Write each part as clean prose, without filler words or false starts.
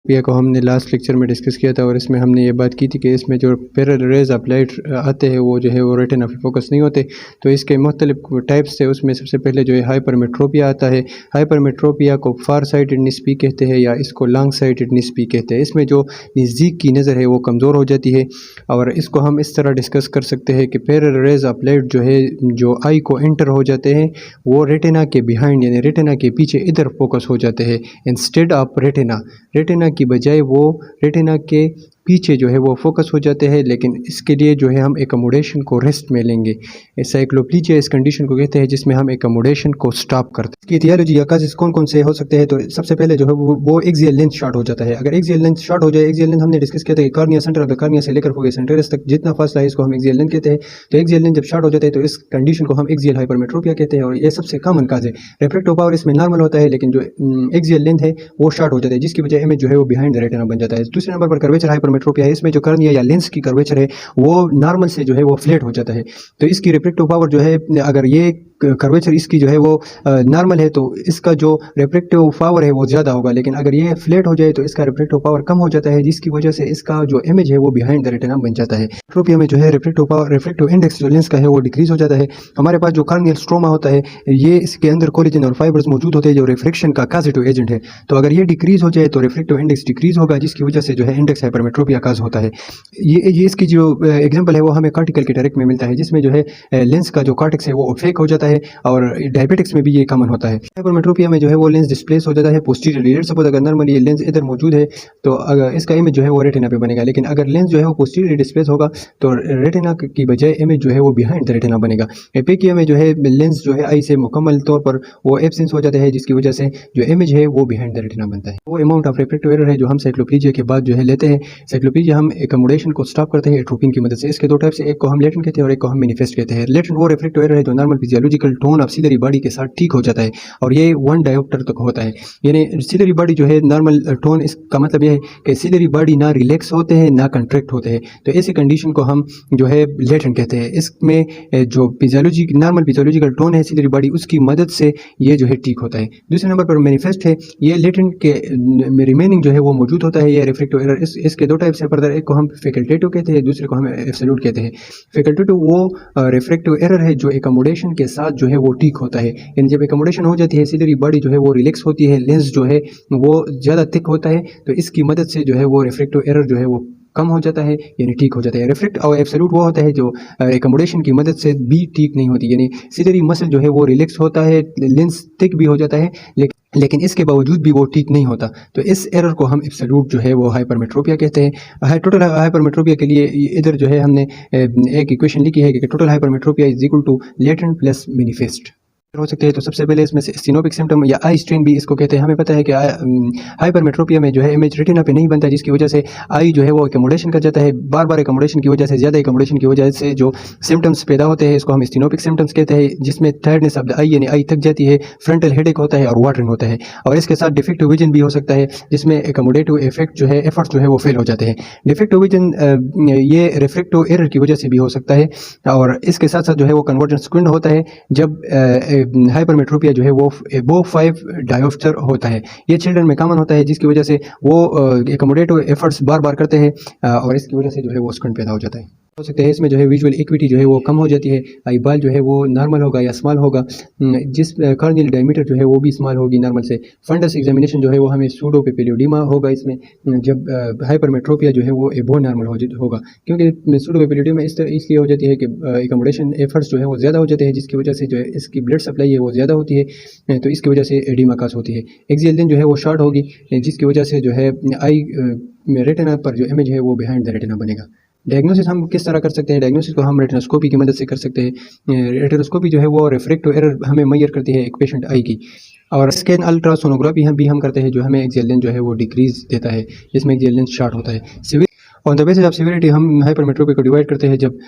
पिया को हमने लास्ट लेक्चर में डिस्कस किया था और इसमें हमने ये बात की थी कि इसमें जो पैरेलल रेज ऑफ लाइट आते हैं वो जो है वो रेटिना पे फोकस नहीं होते। तो इसके मुख्तलिफ टाइप्स थे, उसमें सबसे पहले जो है हाइपरमेट्रोपिया आता है। हाइपरमेट्रोपिया को फार साइटेडनेस भी कहते हैं या इसको लॉन्ग साइटेडनेस भी कहते हैं। इसमें जो नज़दीक की नज़र है वो कमज़ोर हो जाती है और इसको हम इस तरह डिस्कस कर सकते हैं कि पैरेलल रेज ऑफ लाइट जो है जो आई को एंटर हो जाते हैं वो रेटिना के बिहाइंड यानी रेटिना के पीछे इधर फोकस हो जाते हैं इंस्टेड ऑफ रेटिना की बजाय वो रेटिना के पीछे जो है वो फोकस हो जाते हैं। लेकिन इसके लिए जो है हम एकोमोडेशन को रेस्ट में लेंगे। साइक्लोप्लीजिया इस कंडीशन को कहते हैं जिसमें हम एकोमोडेशन को स्टॉप करते हैं। इसकी एथियोलॉजी या काजेस कौन कौन से हो सकते हैं? तो सबसे पहले जो है वो एक्सियल लेंथ शॉर्ट हो जाता है। अगर एक्सियल लेंथ शॉर्ट हो जाए, एक्सियल लेंथ हमने डिस्कस किया था कि cornea centre of the cornea से लेकर फोकस सेंटरस तक जितना फासला है इसको हम एक्सियल लेंथ कहते हैं। तो एक्सियल लेंथ जब शॉर्ट हो जाता है तो इस कंडीशन को हम एक्सियल हाइपरमेट्रोपिया कहते हैं और ये सबसे कॉमन काज है। रिफ्रैक्टिव पावर इसमें नॉर्मल होता है लेकिन जो एक्सियल लेंथ है वो शॉर्ट हो जाता है जिसकी वजह इमेज जो है वो बिहाइंड द रेटिना बन जाता है। दूसरे नंबर पर कर्वेचर हाइपरमेट्रोपिया है। इसमें जो या लेंस की कर्वेचर है वो नॉर्मल से जो है वो फ्लैट हो जाता है। तो इसकी रिफ्रैक्टिव पावर जो है अगर ये कर्वेचर इसकी जो है वो नॉर्मल है तो इसका जो रिफ्रैक्टिव पावर है वो ज़्यादा होगा, लेकिन अगर ये फ्लैट हो जाए तो इसका रिफ्रैक्टिव पावर कम हो जाता है जिसकी वजह से इसका जो इमेज है वो बिहाइंड द रेटिना बन जाता है। ट्रोपिया में जो है रिफ्रैक्टिव पावर रिफ्रैक्टिव इंडेक्स जो लेंस का है वो डिक्रीज हो जाता है। हमारे पास जो कार्नियल स्ट्रोमा होता है ये इसके अंदर कोलेजन और फाइबर्स मौजूद होते हैं जो रिफ्रैक्शन का काजेटिव एजेंट है। तो अगर ये डिक्रीज हो जाए तो रिफ्रैक्टिव इंडेक्स डिक्रीज होगा जिसकी वजह से जो है इंडेक्स हाइपरमेट्रोपिया काज होता है। ये इसकी जो एग्जांपल है वो हमें कार्टिकल कैटरेक्ट में मिलता है जिसमें जो है लेंस का जो कॉर्टेक्स है वो फेक हो जाता है और डायबिटिक्स में भी ये कॉमन होता है। हाइपरमेट्रोपिया में जो है वो लेंस डिस्प्लेस हो जाता है पोस्टीरियरली। लेट्स सपोज अगर नॉर्मली ये लेंस इधर मौजूद है तो अगर इसका इमेज जो है वो रेटिना पे बनेगा, लेकिन अगर लेंस जो है वो पोस्टीरियरली डिस्प्लेस होगा तो रेटिना की बजाय इमेज जो है वो बिहाइंड द रेटिना बनेगा। एपिकिया में जो है लेंस जो है आई से मुकम्मल तौर पर वो एब्सेंस हो जाता है जिसकी वजह से जो इमेज है वो बिहाइंड द रेटिना बनता है। वो अमाउंट ऑफ रिफ्रैक्टिव एरर है जो हम साइक्लोप्लीजिया के बाद जो है लेते हैं। साइक्लोप्लीजिया हम एकोमोडेशन को स्टॉप करते हैं एट्रोपिन की मदद से। इसके दो टाइप से, एक को हम लेटेंट कहते हैं और एक को हम मैनिफेस्ट कहते हैं। लेटेंट वो रिफ्रैक्टिव एरर है जो normal physiological tone of ciliary body के साथ ठीक हो जाता है और ये 1 डायोप्टर तक होता है। यानी सिलरी बॉडी जो है नॉर्मल टोन, इसका मतलब यह है कि सिलरी बॉडी ना रिलैक्स होते हैं ना कंट्रैक्ट होते हैं। तो ऐसी कंडीशन को हम जो है लेटेंट कहते हैं। इसमें जो फिजियोलॉजी नॉर्मल फिजियोलॉजिकल टोन है सिलरी बॉडी उसकी मदद से ये जो है ठीक होता है। दूसरे नंबर पर मैनिफेस्ट है, ये लेटेंट के रिमेनिंग जो है वो मौजूद होता है। ये रिफ्रैक्टिव एरर इसके दो टाइप से फर्दर, एक को हम फैकल्टेटिव कहते हैं, दूसरे को हम एब्सोल्यूट कहते हैं। फैकल्टेटिव वो रिफ्रैक्टिव एरर है जो एकोमोडेशन के साथ जो है वो ठीक होता है। यानी जब एकोमोडेशन हो जाती है सिलरी बॉडी जो है वो रिलैक्स होती है, लेंस जो है वो ज़्यादा थिक होता है, तो इसकी मदद से जो है वो रिफ्रैक्टिव एरर जो है वो कम हो जाता है यानी ठीक हो जाता है। रिफ्रैक्ट और एब्सोल्यूट वो होता है जो एकोमोडेशन की मदद से भी ठीक नहीं होती, यानी सिलरी मसल जो है वो रिलैक्स होता है, लेंस थिक भी हो जाता है लेकिन इसके बावजूद भी वो ठीक नहीं होता। तो इस एरर को हम एब्सोल्यूट जो है वो हाइपरमेट्रोपिया कहते हैं। टोटल हाइपरमेट्रोपिया के लिए इधर जो है हमने एक इक्वेशन लिखी है कि total hypermetropia is equal to latent plus manifest हो सकते हैं। तो सबसे पहले इसमें से सिनोपिक सिम्टम या आई स्ट्रेन भी इसको कहते हैं। हमें पता है कि हाइपरमेट्रोपिया में जो है इमेज रेटिना पे नहीं बनता जिसकी वजह से आई जो है वो एकोमोडेशन कर जाता है। बार बार एकोमोडेशन की वजह से, ज़्यादा एकोमोडेशन की वजह से जो सिम्टम्स पैदा होते हैं इसको हम सिनोपिक सिम्टम्स कहते हैं, जिसमें टायर्डनेस ऑफ द आई यानी आई थक जाती है, फ्रंटल हेडेक होता है और वाटरिंग होता है। और इसके साथ डिफेक्टिव विजन भी हो सकता है जिसमें एकोमोडेटिव इफेक्ट जो है एफर्ट्स जो है वो फेल हो जाते हैं। डिफेक्टिव विजन ये रिफ्रैक्टिव एरर की वजह से भी हो सकता है और इसके साथ साथ जो है वो कन्वर्जेंस स्क्विंट होता है जब हाइपरमेट्रोपिया जो है वो एबोव 5 डायोप्टर होता है। ये चिल्ड्रन में कॉमन होता है जिसकी वजह से वो एकोमोडेटिव एफर्ट्स बार बार करते हैं और इसकी वजह से जो है वो स्क्विंट पैदा हो जाता है। हो सकता है इसमें जो है विजुअल एक्विटी जो है वो कम हो जाती है, आई बाल जो है वो नॉर्मल होगा या स्मॉल होगा, जिस कार्नियल डायमीटर जो है वो भी स्मॉल होगी नॉर्मल से। फंडस एग्जामिनेशन जो है वो हमें सूडो पेपिलियोडिमा होगा इसमें जब हाइपरमेट्रोपिया जो है वो एबो नॉर्मल होगा, क्योंकि सूडो पेपिलियोडिमा इसलिए हो जाती है कि एकोमोडेशन एफर्ट्स जो है वो ज़्यादा हो जाते हैं जिसकी वजह से जो है इसकी ब्लड सप्लाई है वो ज़्यादा होती है, तो इसकी वजह से एडिमा काज होती है। एक्सियल लेंथ जो है वो शॉर्ट होगी जिसकी वजह से जो है आई रेटिना पर जो इमेज है वो बिहाइंड द रेटिना बनेगा। डायग्नोसिस हम किस तरह कर सकते हैं? डायग्नोसिस को हम रेटिनोस्कोपी की मदद से कर सकते हैं। रेटिनोस्कोपी जो है वो रिफ्रैक्टिव एरर हमें मेजर करती है एक पेशेंट आई की, और स्कैन अल्ट्रासोनोग्राफी भी हम करते हैं जो हमें एक्सियल लेंथ जो है वो डिक्रीज देता है जिसमें एक्सियल लेंथ शॉर्ट होता है। On the basis of severity हम हाइपरमेट्रोपिया को डिवाइड करते हैं जब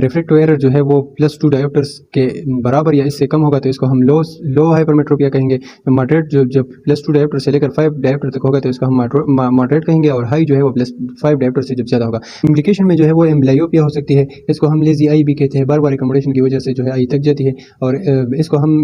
रिफ्रैक्टिव एरर जो है वो +2 डायोप्टर्स के बराबर या इससे कम होगा तो इसको हम लो हाइपरमेट्रोपिया कहेंगे। मॉडरेट जब +2 डायोप्टर से लेकर 5 डायोप्टर तक होगा तो इसको हम मॉडरेट कहेंगे, और हाई जो है वो +5 डायोप्टर से जब ज़्यादा होगा। इम्प्लीकेशन में जो है वो एम्ब्लायोपिया हो सकती है, इसको हम लेजी आई भी कहते हैं, बार बार एकोमोडेशन की वजह से जो है आई थक जाती है, और इसको हम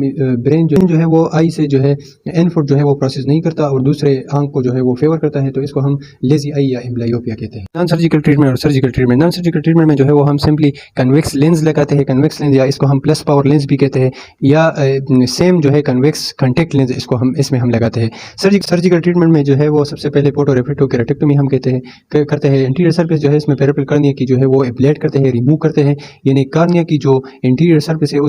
ब्रेन जो है वो आई से जो है इनपुट जो है वो प्रोसेस नहीं करता और दूसरे आंख को जो है वो फेवर करता है, तो इसको हम लेजी आई या एम्ब्लायोपिया कहते हैं। नॉन सर्जिकल ट्रीटमेंट और surgical treatment. Non surgical treatment में जो है वो हम सिंपली कन्वेक्स लेंस लगाते हैं, कन्वेक्स लेंस या इसको हम प्लस पावर लेंस भी कहते हैं, या सेम जो है कन्वेक्स कॉन्टैक्ट लेंस इसमें हम लगाते हैं। सर्जिकल ट्रीटमेंट में जो है वो सबसे पहले फोटो रेफ्रेक्टिव केराटेक्टोमी हम करते हैं। एंटीरियर सर्फेस जो है इसमें पेरिफेरल कॉर्निया की जो है वो एब्लेट करते हैं, रिमूव करते हैं, यानी कॉर्निया की जो इंटीरियर सर्फेस है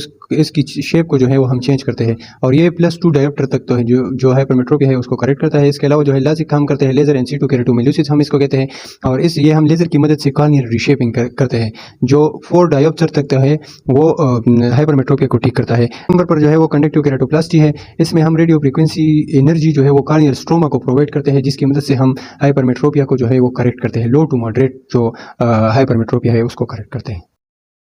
इसकी शेप को जो है वो हम चेंज करते हैं, और ये +2 डायोप्टर तक तो है जो हाइपरमेट्रोपिया है उसको करेक्ट करता है। इसके अलावा जो है लाजिक काम करते हैं, लेजर इन-सिटू केराटोमिल्यूसिस हम इसको कहते हैं, और ये हम लेजर की मदद से कॉर्नियल रीशेपिंग करते हैं जो 4 डायोप्टर तक तो है वो हाइपरमेट्रोपिया को ठीक करता है। नंबर पर जो है वो कंडक्टिव केराटोप्लास्टी है, इसमें हम रेडियो फ्रीक्वेंसी एनर्जी जो है वो कॉर्नियल स्ट्रोमा को प्रोवाइड करते हैं, जिसकी मदद से हम हाइपरमेट्रोपिया को जो है वो करेक्ट करते हैं। लो टू मॉडरेट जो हाइपरमेट्रोपिया है उसको करेक्ट करते हैं।